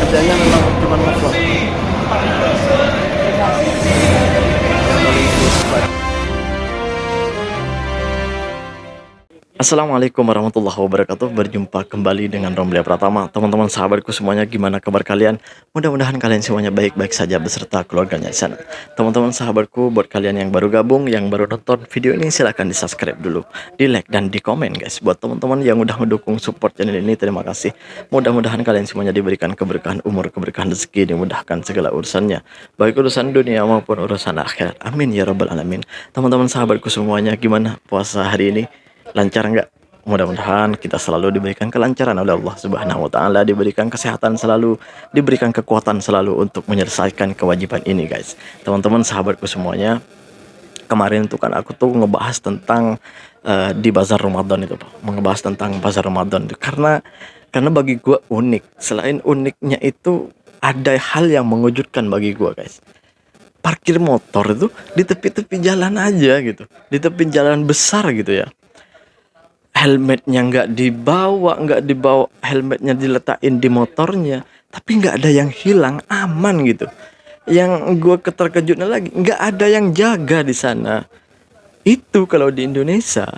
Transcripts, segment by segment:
kerjanya memang cuma ngevlog. Assalamualaikum warahmatullahi wabarakatuh. Berjumpa kembali dengan Romlia Pratama. Teman-teman sahabatku semuanya, gimana kabar kalian? Mudah-mudahan kalian semuanya baik-baik saja beserta keluarganya di sana. Teman-teman sahabatku, buat kalian yang baru gabung, yang baru nonton video ini, silahkan di subscribe dulu, di like dan di komen guys. Buat teman-teman yang udah mendukung support channel ini, terima kasih. Mudah-mudahan kalian semuanya diberikan keberkahan umur, keberkahan rezeki, dimudahkan segala urusannya, baik urusan dunia maupun urusan akhirat. Amin ya rabbal alamin. Teman-teman sahabatku semuanya, gimana puasa hari ini? Lancar nggak? Mudah-mudahan kita selalu diberikan kelancaran oleh Allah Subhanahu wa Ta'ala, diberikan kesehatan selalu, diberikan kekuatan selalu untuk menyelesaikan kewajiban ini, guys. Teman-teman sahabatku semuanya, kemarin itu kan aku tuh ngebahas tentang di bazar Ramadan itu, Pak. Ngebahas tentang bazar Ramadan itu karena bagi gua unik. Selain uniknya itu, ada hal yang mengejutkan bagi gua, guys. Parkir motor itu di tepi-tepi jalan aja gitu, di tepi jalan besar gitu ya. Helmetnya nggak dibawa, helmetnya diletakin di motornya, tapi nggak ada yang hilang, aman gitu. Yang gue keterkejutnya lagi, nggak ada yang jaga di sana. Itu kalau di Indonesia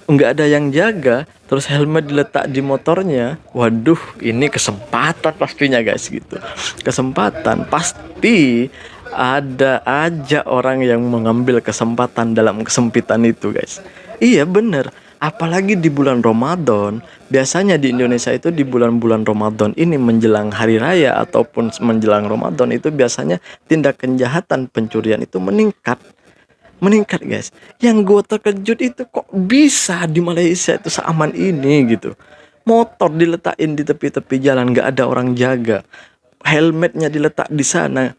nggak ada yang jaga, terus helmet diletak di motornya, waduh, ini kesempatan pastinya guys gitu. Kesempatan pasti ada aja orang yang mengambil kesempatan dalam kesempitan itu guys. Iya bener. Apalagi di bulan Ramadan, biasanya di Indonesia itu di bulan-bulan Ramadan ini menjelang hari raya ataupun menjelang Ramadan itu biasanya tindak kejahatan pencurian itu meningkat guys. Yang gue terkejut itu kok bisa di Malaysia itu seaman ini gitu. Motor diletakin di tepi-tepi jalan, nggak ada orang jaga. Helmetnya diletak di sana,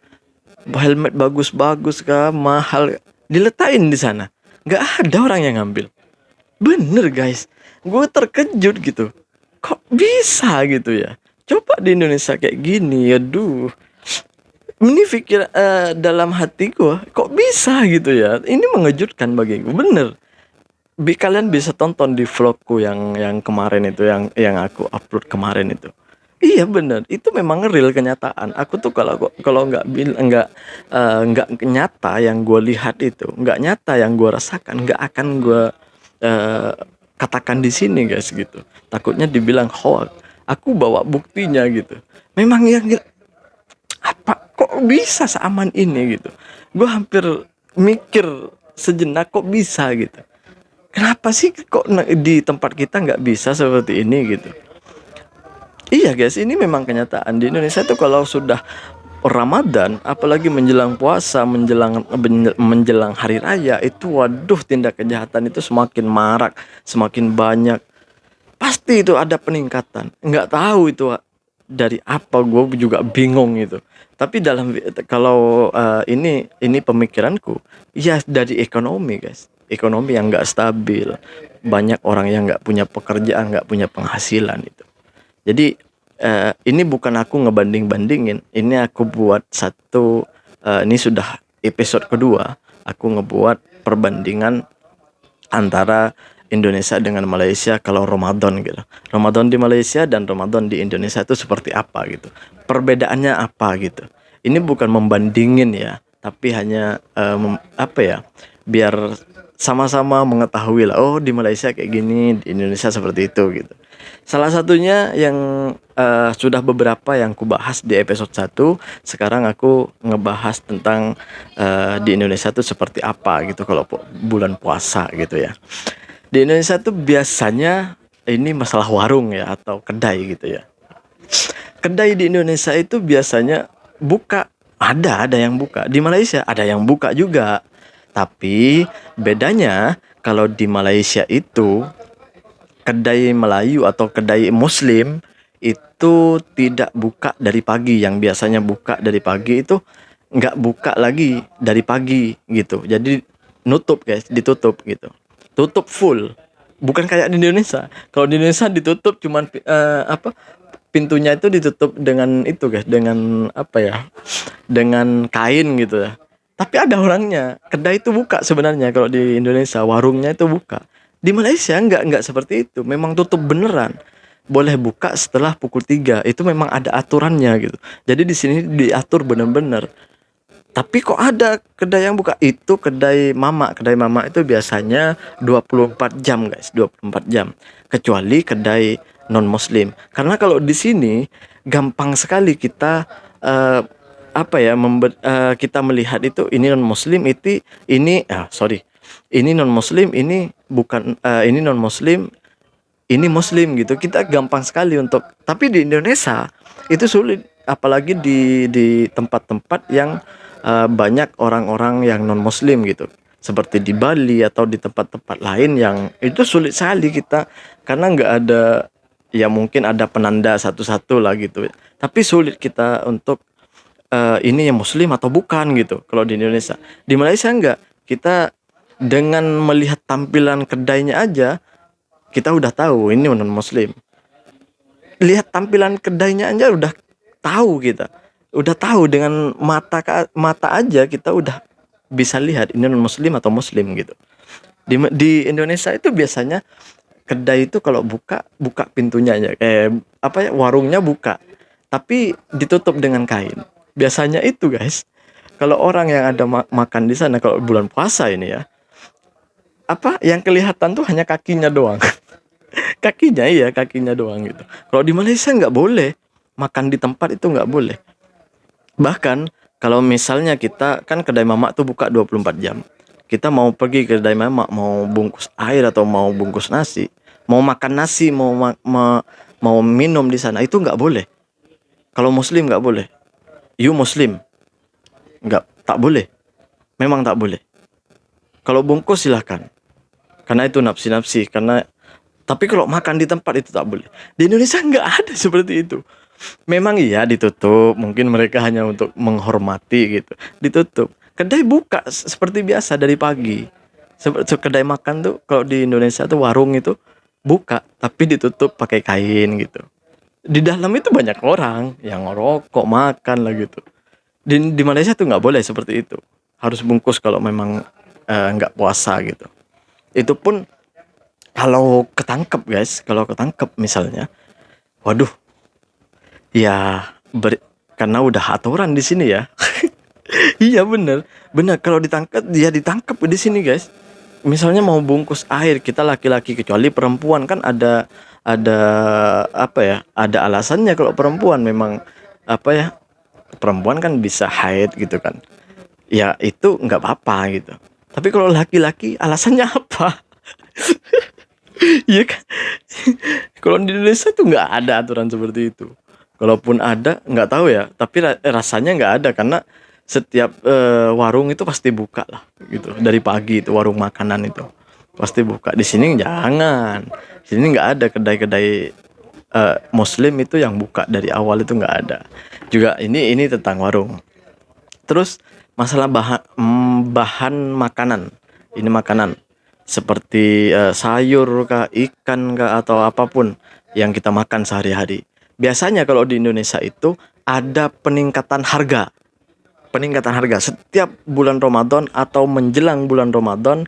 helmet bagus-bagus kah, mahal, diletakin di sana, nggak ada orang yang ngambil. Bener guys, gue terkejut gitu. Kok bisa gitu ya? Coba di Indonesia kayak gini, aduh. Ini pikir dalam hati gue, kok bisa gitu ya? Ini mengejutkan bagi gue, bener. Kalian bisa tonton di vlogku yang kemarin itu, yang aku upload kemarin itu. Iya bener, itu memang real kenyataan. Aku tuh kalau nggak nyata yang gue lihat itu, nggak nyata yang gue rasakan, nggak akan gue eh, katakan di sini guys gitu. Takutnya dibilang hoax. Aku bawa buktinya gitu. Memang ya apa kok bisa seaman ini gitu. Gue hampir mikir sejenak kok bisa gitu. Kenapa sih kok di tempat kita nggak bisa seperti ini gitu. Iya guys, ini memang kenyataan di Indonesia tuh kalau sudah Ramadan, apalagi menjelang puasa, menjelang hari raya itu, waduh, tindak kejahatan itu semakin marak, semakin banyak. Pasti itu ada peningkatan. Nggak tahu itu dari apa, gue juga bingung itu. Tapi kalau ini pemikiranku, ya dari ekonomi guys, ekonomi yang nggak stabil, banyak orang yang nggak punya pekerjaan, nggak punya penghasilan itu. Jadi ini bukan aku ngebanding-bandingin, ini aku buat ini sudah episode kedua, aku ngebuat perbandingan antara Indonesia dengan Malaysia kalau Ramadan gitu. Ramadan di Malaysia dan Ramadan di Indonesia itu seperti apa gitu. Perbedaannya apa gitu. Ini bukan membandingin ya, tapi hanya apa ya? Biar sama-sama mengetahui lah, oh di Malaysia kayak gini, di Indonesia seperti itu gitu. Salah satunya yang sudah beberapa yang ku bahas di episode 1, sekarang aku ngebahas tentang di Indonesia tuh seperti apa gitu kalau bulan puasa gitu ya. Di Indonesia tuh biasanya ini masalah warung ya atau kedai gitu ya. Kedai di Indonesia itu biasanya buka, ada yang buka. Di Malaysia ada yang buka juga. Tapi bedanya kalau di Malaysia itu kedai Melayu atau kedai Muslim itu tidak buka dari pagi. Yang biasanya buka dari pagi itu nggak buka lagi dari pagi gitu. Jadi nutup guys, ditutup gitu. Tutup full. Bukan kayak di Indonesia. Kalau di Indonesia ditutup cuman pintunya itu ditutup dengan itu guys, dengan apa ya? Dengan kain gitu ya. Tapi ada orangnya. Kedai itu buka sebenarnya kalau di Indonesia, warungnya itu buka. Di Malaysia nggak seperti itu. Memang tutup beneran. boleh buka setelah pukul 3. Itu memang ada aturannya gitu. Jadi di sini diatur bener-bener. Tapi kok ada kedai yang buka? Itu kedai mama. Kedai mama itu biasanya 24 jam, guys. 24 jam. Kecuali kedai non-muslim. Karena kalau di sini gampang sekali kita eh, kita melihat itu ini non-muslim itu ini non-muslim, ini bukan ini non-muslim, ini muslim gitu. Kita gampang sekali untuk, tapi di Indonesia itu sulit, apalagi di tempat-tempat yang banyak orang-orang yang non muslim gitu, seperti di Bali atau di tempat-tempat lain yang itu sulit sekali kita, karena nggak ada, ya mungkin ada penanda satu-satu lah gitu, tapi sulit kita untuk ini yang muslim atau bukan gitu. Kalau di Indonesia, di Malaysia enggak, kita dengan melihat tampilan kedainya aja kita udah tahu ini non muslim. Lihat tampilan kedainya aja udah tahu kita. Udah tahu dengan mata aja kita udah bisa lihat ini non muslim atau muslim gitu. Di Indonesia itu biasanya kedai itu kalau buka pintunya aja, warungnya buka tapi ditutup dengan kain. Biasanya itu, guys. Kalau orang yang ada makan di sana kalau bulan puasa ini ya, yang kelihatan tuh hanya kakinya doang. Kakinya doang gitu. Kalau di Malaysia nggak boleh makan di tempat, itu nggak boleh. Bahkan kalau misalnya kita kan kedai mamak tuh buka 24 jam. Kita mau pergi ke kedai mamak, mau bungkus air atau mau bungkus nasi, mau makan nasi, mau minum di sana, itu nggak boleh. Kalau muslim nggak boleh. You muslim nggak, tak boleh. Memang tak boleh. Kalau bungkus silahkan. Karena itu nafsi-nafsi. Tapi kalau makan di tempat itu tak boleh. Di Indonesia nggak ada seperti itu. Memang iya ditutup, mungkin mereka hanya untuk menghormati gitu. Ditutup. Kedai buka seperti biasa dari pagi. Seperti kedai makan tuh kalau di Indonesia tuh warung itu buka tapi ditutup pakai kain gitu. Di dalam itu banyak orang yang ngerokok, makan lah gitu. Di Malaysia tuh nggak boleh seperti itu. Harus bungkus kalau memang nggak puasa gitu. Itu pun kalau ketangkep, guys, kalau ketangkep misalnya, waduh, ya karena udah aturan di sini ya. Iya bener kalau ditangkap dia ditangkap di sini, guys. Misalnya mau bungkus air, kita laki-laki, kecuali perempuan kan ada ada alasannya. Kalau perempuan memang perempuan kan bisa haid gitu kan, ya itu nggak apa-apa gitu. Tapi kalau laki-laki alasannya apa? Iya kan. Kalau di Indonesia tuh nggak ada aturan seperti itu. Kalaupun ada, nggak tahu ya. Tapi rasanya nggak ada, karena setiap warung itu pasti buka lah gitu. Dari pagi itu warung makanan itu pasti buka. Di sini jangan. Di sini nggak ada kedai-kedai Muslim itu yang buka dari awal, itu nggak ada. Juga ini tentang warung. Terus masalah bahan makanan. Ini makanan seperti sayur kah, ikan kah, atau apapun yang kita makan sehari-hari. Biasanya kalau di Indonesia itu ada peningkatan harga. Peningkatan harga setiap bulan Ramadan atau menjelang bulan Ramadan,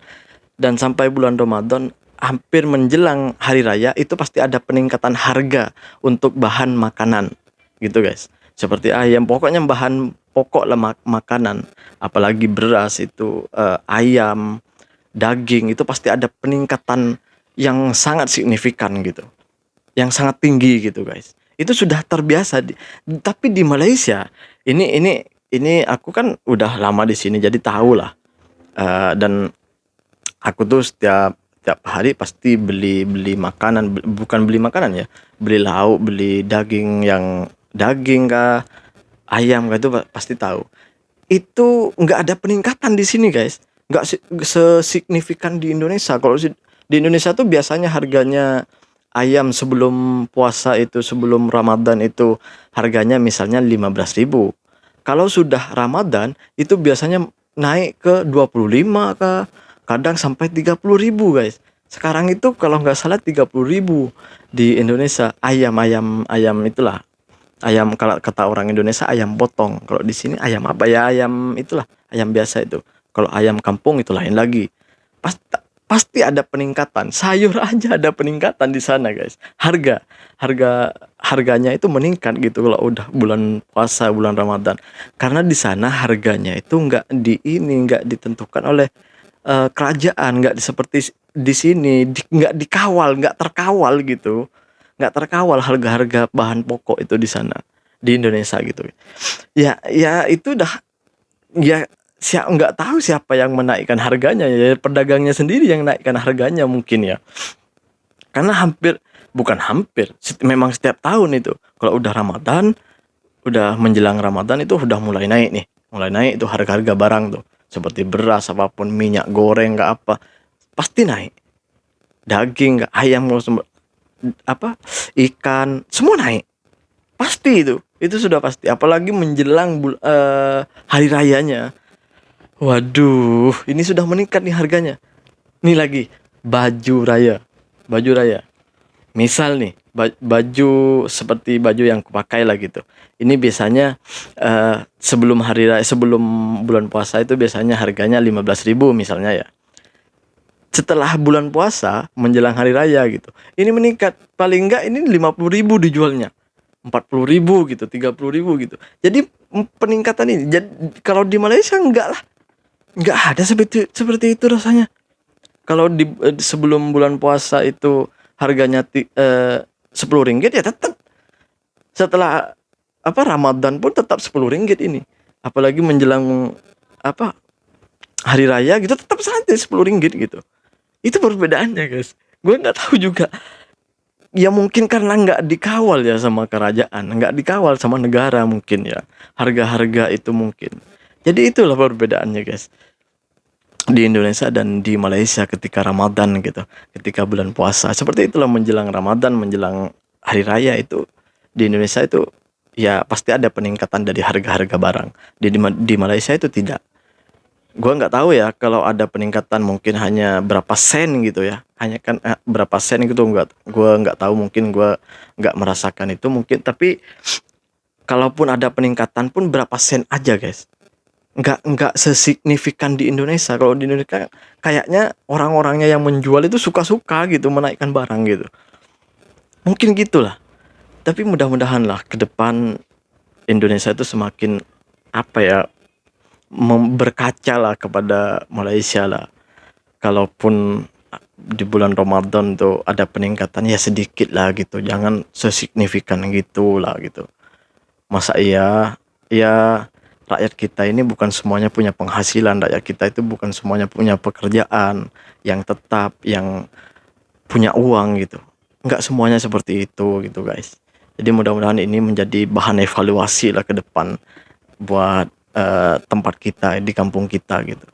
dan sampai bulan Ramadan hampir menjelang hari raya itu pasti ada peningkatan harga untuk bahan makanan gitu, guys. Seperti ayam, pokoknya bahan pokok lah makanan, apalagi beras itu, ayam, daging, itu pasti ada peningkatan yang sangat signifikan gitu, yang sangat tinggi gitu, guys. Itu sudah terbiasa. Tapi di Malaysia ini aku kan udah lama di sini jadi tahu lah. Dan aku tuh setiap hari pasti beli makanan, bukan beli makanan ya, beli lauk, beli daging kah, ayam kah, itu pasti tahu. Itu nggak ada peningkatan di sini, guys. Nggak sesignifikan di Indonesia. Kalau di Indonesia tuh biasanya harganya ayam sebelum puasa itu, sebelum Ramadan itu harganya misalnya 15.000. Kalau sudah Ramadan itu biasanya naik ke 25 ke, kadang sampai 30.000, guys. Sekarang itu kalau nggak salah 30.000 di Indonesia. Ayam itulah. Ayam, kalau kata orang Indonesia ayam potong. Kalau di sini ayam apa ya? Ayam itulah, ayam biasa itu. Kalau ayam kampung itu lain lagi. pasti ada peningkatan. Sayur aja ada peningkatan di sana, guys. Harga harganya itu meningkat gitu kalau udah bulan puasa, bulan Ramadan. Karena di sana harganya itu nggak ditentukan oleh kerajaan, nggak seperti di sini, nggak dikawal, nggak terkawal gitu, nggak terkawal harga-harga bahan pokok itu di sana, di Indonesia gitu. Ya itu udah, ya nggak tahu siapa yang menaikkan harganya, ya pedagangnya sendiri yang naikkan harganya mungkin ya. Karena bukan hampir, memang setiap tahun itu kalau udah Ramadan, udah menjelang Ramadan itu udah mulai naik nih, mulai naik itu harga-harga barang tuh, seperti beras, apapun, minyak goreng, nggak apa, pasti naik. Daging, nggak ayam, apa, ikan, semua naik. Pasti itu sudah pasti. Apalagi menjelang hari rayanya. Waduh, ini sudah meningkat nih harganya. Nih lagi baju raya, baju raya. Misal nih, baju seperti baju yang kupakai lah gitu. Ini biasanya sebelum hari raya, sebelum bulan puasa itu biasanya harganya 15.000 misalnya ya. Setelah bulan puasa menjelang hari raya gitu, ini meningkat, paling enggak ini 50.000 dijualnya, 40.000 gitu, 30.000 gitu. Jadi peningkatan ini, jadi kalau di Malaysia enggak lah, enggak ada seperti itu rasanya. Kalau sebelum bulan puasa itu harganya 10 ringgit, ya tetap setelah apa Ramadan pun tetap 10 ringgit ini. Apalagi menjelang apa hari raya gitu, tetap saja 10 ringgit gitu. Itu perbedaannya, guys. Gue nggak tahu juga. Ya mungkin karena nggak dikawal ya sama kerajaan, nggak dikawal sama negara mungkin ya. Harga-harga itu mungkin. Jadi itulah perbedaannya, guys. Di Indonesia dan di Malaysia ketika Ramadan gitu, ketika bulan puasa. Seperti itulah menjelang Ramadan, menjelang hari raya itu di Indonesia itu ya pasti ada peningkatan dari harga-harga barang. Di Malaysia itu tidak. Gua nggak tahu ya kalau ada peningkatan, mungkin hanya berapa sen gitu ya. Hanya kan berapa sen gitu, gua nggak tahu, mungkin gua nggak merasakan itu mungkin, tapi kalaupun ada peningkatan pun berapa sen aja, guys. Nggak sesignifikan di Indonesia. Kalau di Indonesia kayaknya orang-orangnya yang menjual itu suka-suka gitu menaikkan barang gitu. Mungkin gitulah. Tapi mudah-mudahan lah ke depan Indonesia itu semakin apa ya, berkaca lah kepada Malaysia lah. Kalaupun di bulan Ramadan tuh ada peningkatan, ya sedikit lah gitu, jangan sesignifikan gitu lah gitu. Masa iya, ya rakyat kita ini bukan semuanya punya penghasilan, rakyat kita itu bukan semuanya punya pekerjaan yang tetap, yang punya uang gitu. Nggak semuanya seperti itu gitu, guys. Jadi mudah-mudahan ini menjadi bahan evaluasi lah ke depan buat tempat kita di kampung kita gitu.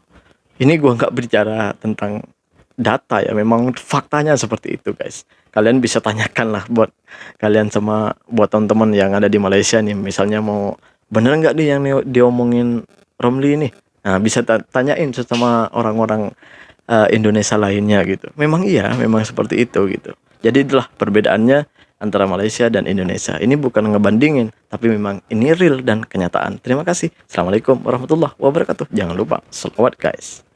Ini gua nggak bicara tentang data ya, memang faktanya seperti itu, guys. Kalian bisa tanyakan lah buat kalian, sama buat teman-teman yang ada di Malaysia nih, misalnya mau bener nggak nih yang diomongin Romli nih. Nah, bisa tanyain sama orang-orang Indonesia lainnya gitu. Memang iya, memang seperti itu gitu. Jadi itulah perbedaannya antara Malaysia dan Indonesia. Ini bukan ngebandingin, tapi memang ini real dan kenyataan. Terima kasih. Assalamualaikum warahmatullahi wabarakatuh. Jangan lupa selawat, guys.